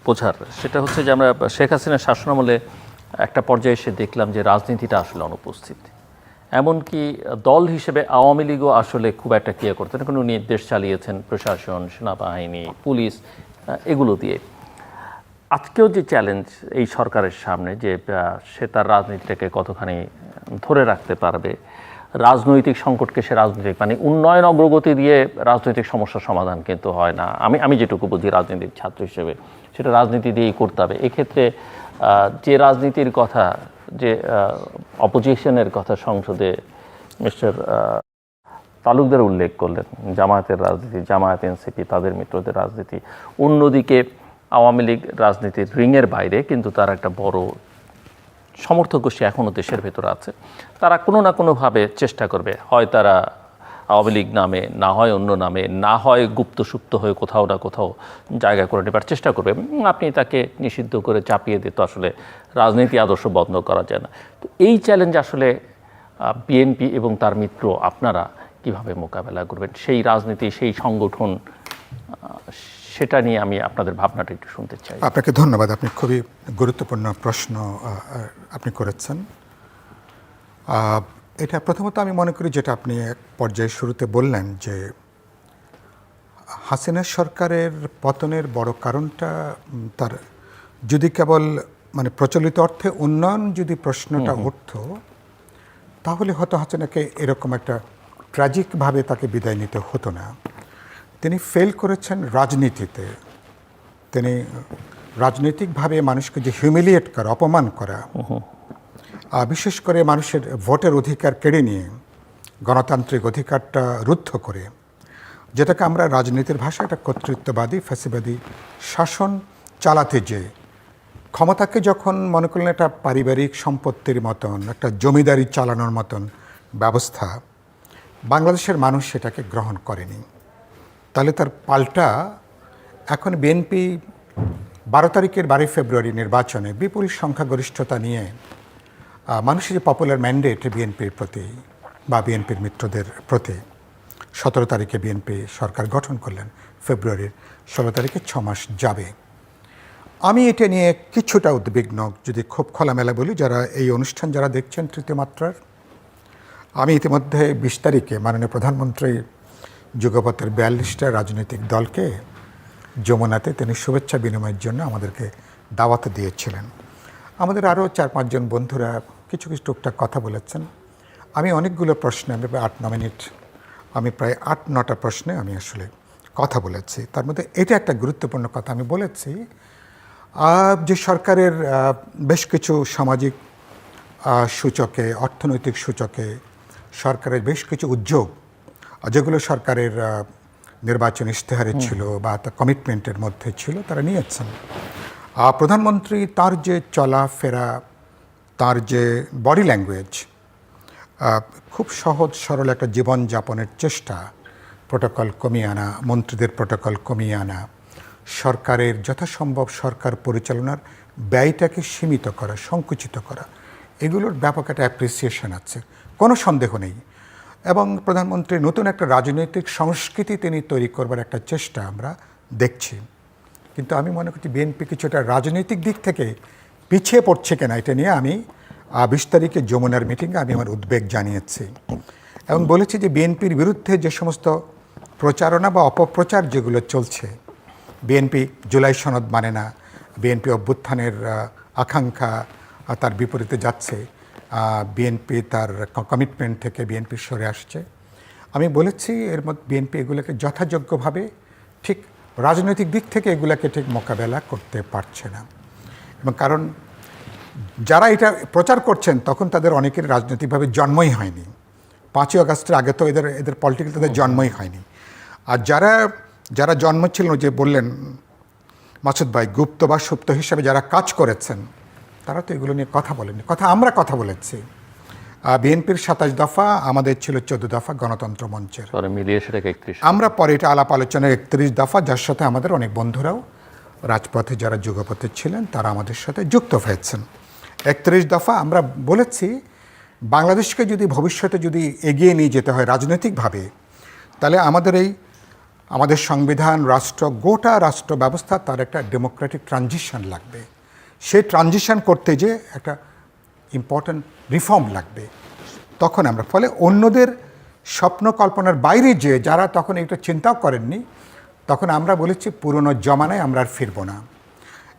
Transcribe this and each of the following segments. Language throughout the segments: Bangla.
বোঝার, সেটা হচ্ছে যে আমরা শেখ হাসিনার শাসনামলে একটা পর্যায়ে এসে দেখলাম যে রাজনীতিটা আসলে অনুপস্থিত। এমনকি দল হিসেবে আওয়ামী লীগও আসলে খুব একটা ক্রিয়া করতেন, কোনো নির্দেশ চালিয়েছেন প্রশাসন, সেনাবাহিনী, পুলিশ, এগুলো দিয়ে। আজকেও যে চ্যালেঞ্জ এই সরকারের সামনে, যে সে তার রাজনীতিটাকে কতখানি ধরে রাখতে পারবে, রাজনৈতিক সংকটকে সে রাজনৈতিক মানে উন্নয়ন অগ্রগতি দিয়ে রাজনৈতিক সমস্যার সমাধান কিন্তু হয় না। আমি যেটুকু বুঝি রাজনীতির ছাত্র হিসেবে, সেটা রাজনীতি দিয়েই করতে হবে। এক্ষেত্রে যে রাজনীতির কথা, যে অপোজিশনের কথা সংসদে মিস্টার তালুকদার উল্লেখ করলেন, জামায়াতের রাজনীতি, জামায়াত এনসিপি তাদের মিত্রদের রাজনীতি, অন্যদিকে আওয়ামী লীগ রাজনীতির রিংয়ের বাইরে কিন্তু তার একটা বড় সমর্থক গোষ্ঠী এখনও দেশের ভেতরে আছে। তারা কোনো না কোনোভাবে চেষ্টা করবে, হয় তারা আওয়ামী লীগ নামে, না হয় অন্য নামে, না হয় গুপ্ত সুপ্ত হয়ে কোথাও না কোথাও জায়গা করে নেবার চেষ্টা করবে। আপনি তাকে নিষিদ্ধ করে চাপিয়ে দিতে আসলে রাজনীতি আদর্শ বন্ধ করা যায় না। তো এই চ্যালেঞ্জ আসলে বিএনপি এবং তার মিত্র আপনারা কিভাবে মোকাবেলা করবেন, সেই রাজনীতি, সেই সংগঠন, সেটা নিয়ে আমি আপনাদের ভাবনাটা একটু শুনতে চাই। আপনাকে ধন্যবাদ। আপনি খুবই গুরুত্বপূর্ণ প্রশ্ন আপনি করেছেন। এটা প্রথমত আমি মনে করি, যেটা আপনি এক পর্যায়ে শুরুতে বললেন, যে হাসিনা সরকারের পতনের বড় কারণটা তার যদি কেবল মানে প্রচলিত অর্থে উন্নয়ন যদি প্রশ্নটা উঠত, তাহলে হয়তো হাসিনাকে এরকম একটা ট্র্যাজিকভাবে তাকে বিদায় নিতে হতো না। তিনি ফেল করেছেন রাজনীতিতে। তিনি রাজনৈতিকভাবে মানুষকে যে হিউমিলিয়েট করা, অপমান করা, বিশেষ করে মানুষের ভোটের অধিকার কেড়ে নিয়ে গণতান্ত্রিক অধিকারটা রুদ্ধ করে, যেটাকে আমরা রাজনীতির ভাষায় একটা কর্তৃত্ববাদী ফ্যাসিবাদী শাসন চালাতে, যে ক্ষমতাকে যখন মনে করলেন একটা পারিবারিক সম্পত্তির মতন, একটা জমিদারি চালানোর মতন ব্যবস্থা, বাংলাদেশের মানুষ সেটাকে গ্রহণ করেনি। তাহলে তার পাল্টা এখন বিএনপি 12 তারিখের 12 ফেব্রুয়ারি নির্বাচনে বিপুল সংখ্যাগরিষ্ঠতা নিয়ে মানুষের যে পপুলার ম্যান্ডেট বিএনপির প্রতি বা বিএনপির মিত্রদের প্রতি, 17 তারিখে বিএনপি সরকার গঠন করলেন, ফেব্রুয়ারির 16 তারিখে 6 মাস যাবে। আমি এটা নিয়ে কিছুটা উদ্বিগ্ন, যদি খুব খোলামেলা বলি। যারা এই অনুষ্ঠান যারা দেখছেন তৃতীয় মাত্রার, আমি ইতিমধ্যে 20 তারিখে মাননীয় প্রধানমন্ত্রী যুগপথের 42টা রাজনৈতিক দলকে যমুনাতে তিনি শুভেচ্ছা বিনিময়ের জন্য আমাদেরকে দাওয়াত দিয়েছিলেন। আমাদের আরও 4-5 জন বন্ধুরা কিছু কিছু টুকটাক কথা বলেছেন। আমি অনেকগুলো প্রশ্নে, আমি প্রায় 8-9 মিনিট, আমি প্রায় 8-9টা প্রশ্নে আমি আসলে কথা বলেছি। তার মধ্যে এটা একটা গুরুত্বপূর্ণ কথা আমি বলেছি, যে সরকারের বেশ কিছু সামাজিক সূচকে, অর্থনৈতিক সূচকে সরকারের বেশ কিছু উদ্যোগ, যেগুলো সরকারের নির্বাচন ইশতেহারে ছিল বা তার কমিটমেন্টের মধ্যে ছিল, তারা নিয়েছেন। প্রধানমন্ত্রী তার যে চলাফেরা, তার যে বডি ল্যাঙ্গুয়েজ, খুব সহজ সরল একটা জীবনযাপনের চেষ্টা, প্রোটোকল কমিয়ে আনা, মন্ত্রীদের প্রোটোকল কমিয়ে আনা, সরকারের যথাসম্ভব সরকার পরিচালনার ব্যয়টাকে সীমিত করা, সংকুচিত করা, এগুলোর ব্যাপক একটা অ্যাপ্রিসিয়েশন আছে, কোনো সন্দেহ নেই। এবং প্রধানমন্ত্রী নতুন একটা রাজনৈতিক সংস্কৃতি তিনি তৈরি করবার একটা চেষ্টা আমরা দেখছি। কিন্তু আমি মনে করছি বিএনপি কিছুটা রাজনৈতিক দিক থেকে পিছিয়ে পড়ছে কিনা, এটা নিয়ে আমি 20 তারিখে যমুনার মিটিংয়ে আমি আমার উদ্বেগ জানিয়েছি এবং বলেছি যে বিএনপির বিরুদ্ধে যে সমস্ত প্রচারণা বা অপপ্রচার যেগুলো চলছে, বিএনপি জুলাই সনদ মানে না, বিএনপি অভ্যুত্থানের আকাঙ্ক্ষা তার বিপরীতে যাচ্ছে, বিএনপি তার কমিটমেন্ট থেকে বিএনপি সরে আসছে, আমি বলেছি এর মধ্যে বিএনপি এগুলোকে যথাযোগ্যভাবে ঠিক রাজনৈতিক দিক থেকে এগুলোকে ঠিক মোকাবেলা করতে পারছে না। এবং কারণ যারা এটা প্রচার করছেন তখন তাদের অনেকের রাজনৈতিকভাবে জন্মই হয়নি। 5ই আগস্টের আগে তো এদের পলিটিক্যাল তাদের জন্মই হয়নি। আর যারা জন্ম ছিল, যে বললেন মাসুদ ভাই, গুপ্ত বা সুপ্ত হিসাবে যারা কাজ করেছেন, তারা তো এগুলো নিয়ে কথা বলেনি। আমরা কথা বলেছি। বিএনপির 27 দফা, আমাদের ছিল 14 দফা গণতন্ত্র মঞ্চের, মিলিয়ে সেটাকে 31। আমরা পরে এটা আলাপ আলোচনায় 31 দফা, যার সাথে আমাদের অনেক বন্ধুরাও রাজপথে যারা যুগপথে ছিলেন তারা আমাদের সাথে যুক্ত হয়েছেন। 31 দফা আমরা বলেছি, বাংলাদেশকে যদি ভবিষ্যতে যদি এগিয়ে নিয়ে যেতে হয় রাজনৈতিকভাবে, তাহলে আমাদের এই আমাদের সংবিধান, রাষ্ট্র, গোটা রাষ্ট্র ব্যবস্থা তার একটা ডেমোক্রেটিক ট্রানজিশন লাগবে। সেই ট্রানজিশন করতে যে একটা ইম্পর্ট্যান্ট রিফর্ম লাগবে। তখন আমরা ফলে অন্যদের স্বপ্ন কল্পনার বাইরে যে যারা তখন এটা চিন্তাও করেননি, তখন আমরা বলেছি পুরনো জমানায় আমরা আর ফিরব না।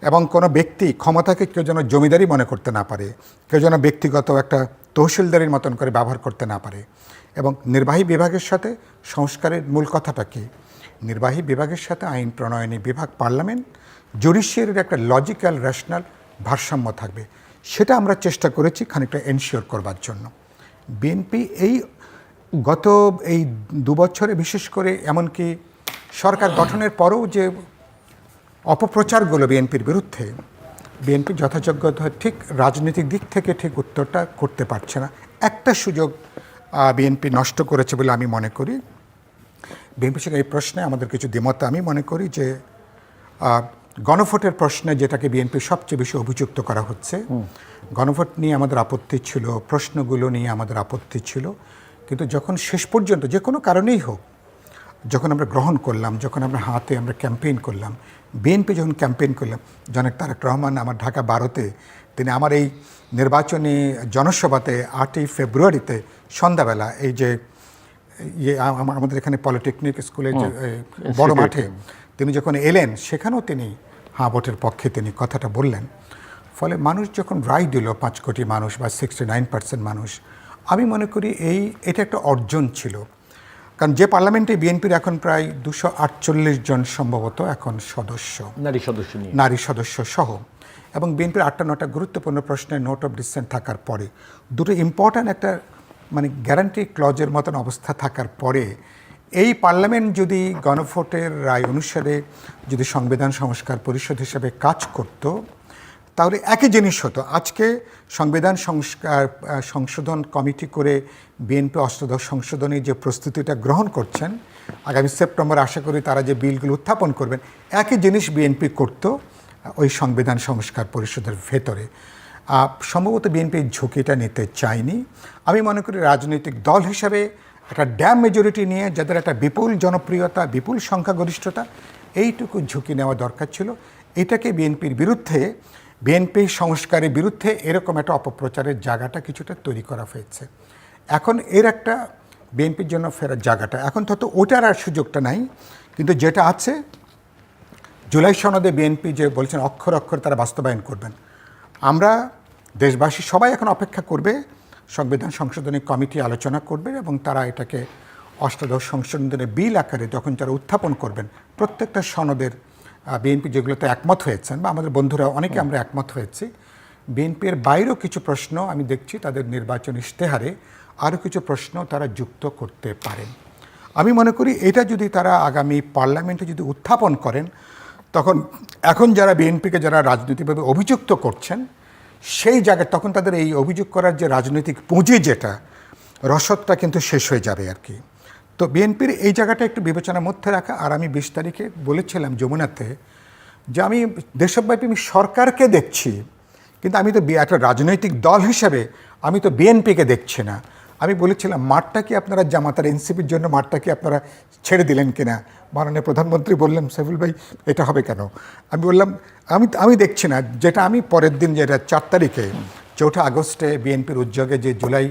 এবং কোনো ব্যক্তি ক্ষমতাকে কেউ যেন জমিদারি মনে করতে না পারে, কেউ যেন ব্যক্তিগত একটা তহসিলদারির মতন করে ব্যবহার করতে না পারে। এবং নির্বাহী বিভাগের সাথে সংস্কারের মূল কথাটা কি? নির্বাহী বিভাগের সাথে আইন প্রণয়নী বিভাগ, পার্লামেন্ট, জুডিশিয়ারির একটা লজিক্যাল রেশনাল ভারসাম্য থাকবে। সেটা আমরা চেষ্টা করেছি খানিকটা এনশিওর করবার জন্য। বিএনপি গত 2 বছরে বিশেষ করে, এমনকি সরকার গঠনের পরেও যে অপপ্রচারগুলো বিএনপির বিরুদ্ধে, বিএনপি যথাযোগ্য ঠিক রাজনৈতিক দিক থেকে ঠিক উত্তরটা করতে পারছে না। একটা সুযোগ বিএনপি নষ্ট করেছে বলে আমি মনে করি। বিএনপির সঙ্গে এই প্রশ্নে আমাদের কিছু দ্বিমত। আমি মনে করি যে গণভোটের প্রশ্নে, যেটাকে বিএনপি সবচেয়ে বেশি অভিযুক্ত করা হচ্ছে, গণভোট নিয়ে আমাদের আপত্তি ছিল, প্রশ্নগুলো নিয়ে আমাদের আপত্তি ছিল। কিন্তু যখন শেষ পর্যন্ত যে কোনো কারণেই হোক, যখন আমরা গ্রহণ করলাম, যখন আমরা আমরা ক্যাম্পেইন করলাম, বিএনপি যখন ক্যাম্পেইন করলাম, জনাব তারেক রহমান আমার ঢাকা 12-তে, তিনি আমার এই নির্বাচনী জনসভাতে 8ই ফেব্রুয়ারিতে সন্ধ্যাবেলা এই যে আমাদের এখানে পলিটেকনিক স্কুলে যে বড় মাঠে তিনি যখন এলেন, সেখানেও তিনি ভোটের পক্ষে তিনি কথাটা বললেন। ফলে মানুষ যখন রায় দিল, 5 কোটি মানুষ বা 69% মানুষ, আমি মনে করি এটা একটা অর্জন ছিল। কারণ যে পার্লামেন্টে বিএনপির এখন প্রায় 248 জন সম্ভবত এখন সদস্য, নারী সদস্য সহ, এবং বিএনপির 8টা-9টা গুরুত্বপূর্ণ প্রশ্নে নোট অফ ডিসেন্ট থাকার পরে, দুটো ইম্পর্ট্যান্ট একটা গ্যারান্টি ক্লজের মতন অবস্থা থাকার পরে, এই পার্লামেন্ট যদি গণভোটের রায় অনুসারে যদি সংবিধান সংস্কার পরিষদ হিসেবে কাজ করত, তাহলে একই জিনিস হতো। আজকে সংবিধান সংশোধন কমিটি করে বিএনপি অষ্টাদশ সংশোধনী যে প্রস্তুতিটা গ্রহণ করছেন, আগামী সেপ্টেম্বর আশা করি তারা যে বিলগুলো উত্থাপন করবেন, একই জিনিস বিএনপি করত ওই সংবিধান সংস্কার পরিষদের ভেতরে। সম্ভবত বিএনপি ঝুঁকিটা নিতে চায়নি। আমি মনে করি রাজনৈতিক দল হিসাবে একটা ড্যাম মেজরিটি নিয়ে, যাদের একটা বিপুল জনপ্রিয়তা, বিপুল সংখ্যাগরিষ্ঠতা, এইটুকু ঝুঁকি নেওয়া দরকার ছিল। এটাকে বিএনপির বিরুদ্ধে, বিএনপি সংস্কারের বিরুদ্ধে এরকম একটা অপপ্রচারের জায়গাটা কিছুটা তৈরি করা হয়েছে। এখন এর একটা বিএনপির জন্য ফেরার জায়গাটা, এখন তো ওটার আর সুযোগটা নাই। কিন্তু যেটা আছে, জুলাই সনদে বিএনপি যে বলছেন অক্ষর অক্ষর তারা বাস্তবায়ন করবেন, আমরা দেশবাসী সবাই এখন অপেক্ষা করবে, সংবিধান সংশোধনী কমিটি আলোচনা করবে এবং তারা এটাকে অষ্টাদশ সংশোধনের বিল আকারে যখন যারা উত্থাপন করবেন, প্রত্যেকটা সনদের বিএনপি যেগুলোতে একমত হয়েছেন, বা আমাদের বন্ধুরা অনেকে আমরা একমত হয়েছি, বিএনপির বাইরেও কিছু প্রশ্ন আমি দেখছি তাদের নির্বাচন ইশতেহারে আরও কিছু প্রশ্ন তারা যুক্ত করতে পারেন। আমি মনে করি এটা যদি তারা আগামী পার্লামেন্টে যদি উত্থাপন করেন, তখন এখন যারা বিএনপিকে যারা রাজনৈতিকভাবে অভিযুক্ত করছেন, সেই জায়গায় তখন তাদের এই অভিযোগ করার যে রাজনৈতিক পুঁজি, যেটা রসদটা কিন্তু শেষ হয়ে যাবে আর কি। তো বিএনপির এই জায়গাটা একটু বিবেচনার মধ্যে রাখা। আর আমি 20 তারিখে বলেছিলাম যমুনাতে যে আমি দেশব্যাপী সরকারকে দেখছি, কিন্তু আমি তো একটা রাজনৈতিক দল হিসেবে আমি তো বিএনপিকে দেখছি না। আমি বলেছিলাম মাঠটা কি আপনারা জামাতার এনসিপির জন্য মাঠটা কি আপনারা ছেড়ে দিলেন কিনা? মাননীয় প্রধানমন্ত্রী বললেন, সাইফুল ভাই এটা হবে কেন? আমি বললাম আমি দেখছি না। যেটা আমি পরের দিন, যেটা 4 তারিখে 4 আগস্টে বিএনপির উদ্যোগে যে জুলাই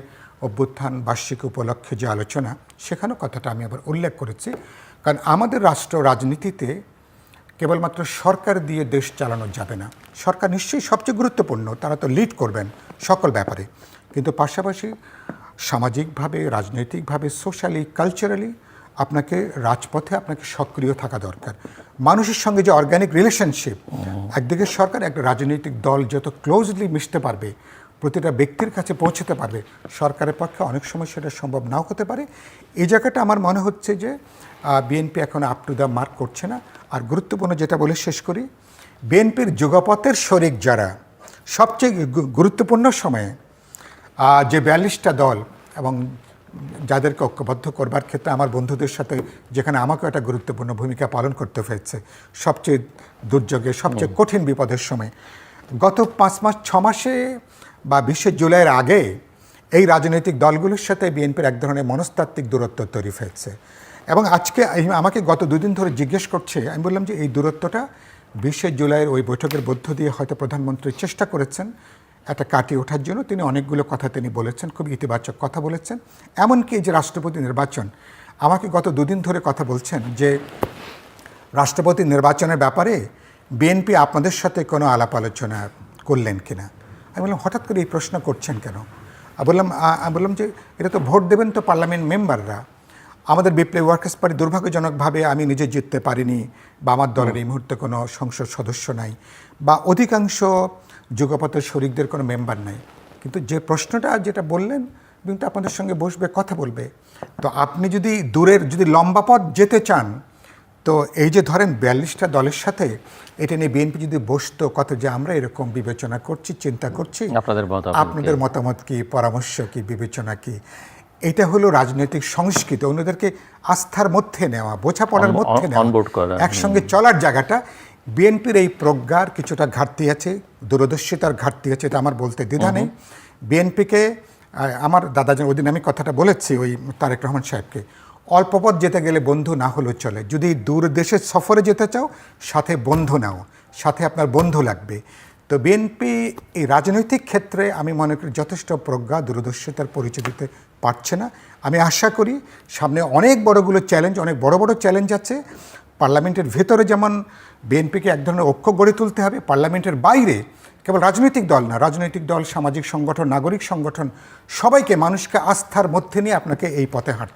অভ্যুত্থান বার্ষিকী উপলক্ষে যে আলোচনা, সেখানেও কথাটা আমি আবার উল্লেখ করেছি। কারণ আমাদের রাষ্ট্র রাজনীতিতে কেবলমাত্র সরকার দিয়ে দেশ চালানো যাবে না। সরকার নিশ্চয়ই সবচেয়ে গুরুত্বপূর্ণ, তারা তো লিড করবেন সকল ব্যাপারে, কিন্তু পাশাপাশি সামাজিকভাবে, রাজনৈতিকভাবে, সোশ্যালি, কালচারালি আপনাকে রাজপথে আপনাকে সক্রিয় থাকা দরকার। মানুষের সঙ্গে যে অর্গানিক রিলেশনশিপ, একদিকে সরকার, একটা রাজনৈতিক দল যত ক্লোজলি মিশতে পারবে, প্রতিটা ব্যক্তির কাছে পৌঁছতে পারবে, সরকারের পক্ষে অনেক সময় সেটা সম্ভব নাও হতে পারে। এই জায়গাটা আমার মনে হচ্ছে যে বিএনপি এখন আপ টু দ্য মার্ক করছে না। আর গুরুত্বপূর্ণ যেটা বলে শেষ করি, বিএনপির যুগপথের শরিক যারা, সবচেয়ে গুরুত্বপূর্ণ সময়ে যে 42টা দল এবং যাদেরকে ঐক্যবদ্ধ করবার ক্ষেত্রে আমার বন্ধুদের সাথে, যেখানে আমাকেও একটা গুরুত্বপূর্ণ ভূমিকা পালন করতে হয়েছে সবচেয়ে দুর্যোগে, সবচেয়ে কঠিন বিপদের সময়, গত 5 মাস 6 মাসে বা 20 জুলাইয়ের আগে এই রাজনৈতিক দলগুলোর সাথে বিএনপির এক ধরনের মনস্তাত্ত্বিক দূরত্ব তৈরি হয়েছে। এবং আজকে আমাকে গত দুদিন ধরে জিজ্ঞেস করছে, আমি বললাম যে এই দূরত্বটা 20শে জুলাইয়ের ওই বৈঠকের মধ্য দিয়ে হয়তো প্রধানমন্ত্রী চেষ্টা করেছেন একটা কাটিয়ে ওঠার জন্য। তিনি অনেকগুলো কথা তিনি বলেছেন, খুব ইতিবাচক কথা বলেছেন। এমনকি এই যে রাষ্ট্রপতি নির্বাচন, আমাকে গত দুদিন ধরে কথা বলছেন যে রাষ্ট্রপতি নির্বাচনের ব্যাপারে বিএনপি আপনাদের সাথে কোনো আলাপ আলোচনা করলেন কিনা। আমি বললাম হঠাৎ করে এই প্রশ্ন করছেন কেন। আমি বললাম যে এটা তো ভোট দেবেন তো পার্লামেন্ট মেম্বাররা। আমাদের বিপ্লবী ওয়ার্কার্স পার্টি দুর্ভাগ্যজনকভাবে আমি নিজে জিততে পারিনি, বা আমার দলের এই মুহূর্তে কোনো সংসদ সদস্য নাই, বা অধিকাংশ যুগপথের শরিকদের কোনো মেম্বার নাই। কিন্তু যে প্রশ্নটা যেটা বললেন, কিন্তু আপনাদের সঙ্গে বসবে, কথা বলবে। তো আপনি যদি যদি লম্বা পথ যেতে চান, তো এই যে ধরেন 42টা দলের সাথে এটা নিয়ে বিএনপি যদি বসতো, কত যে আমরা এরকম বিবেচনা করছি, চিন্তা করছি, আপনাদের মতামত কি, পরামর্শ কি, বিবেচনা কি, এটা হলো রাজনৈতিক সংস্কৃতি। অন্যদেরকে আস্থার মধ্যে নেওয়া, বোঝাপড়ার মধ্যে নেওয়া, একসঙ্গে চলার জায়গাটা। বিএনপির এই প্রজ্ঞার কিছুটা ঘাটতি আছে, দূরদর্শিতার ঘাটতি আছে, এটা আমার বলতে দ্বিধা নেই। বিএনপিকে আমার দাদাজন ওই দিন আমি কথাটা বলেছি ওই তারেক রহমান সাহেবকে, অল্প পথ যেতে গেলে বন্ধু না হলেও চলে। যদি দূর দেশের সফরে যেতে চাও, সাথে বন্ধু নাও, সাথে আপনার বন্ধু লাগবে। তো বিএনপি এই রাজনৈতিক ক্ষেত্রে আমি মনে করি যথেষ্ট প্রজ্ঞা, দূরদর্শিতার পরিচয় দিতে পারছে না। আমি আশা করি সামনে অনেক বড়গুলো চ্যালেঞ্জ, অনেক বড় বড় চ্যালেঞ্জ আছে। পার্লামেন্টের ভেতরে যেমন বিএনপিকে এক ধরনের ঐক্য গড়ে তুলতে হবে, পার্লামেন্টের বাইরে কেবল রাজনৈতিক দল না, রাজনৈতিক দল, সামাজিক সংগঠন, নাগরিক সংগঠন, সবাইকে, মানুষকে আস্থার মধ্যে নিয়ে আপনাকে এই পথে হাঁটতে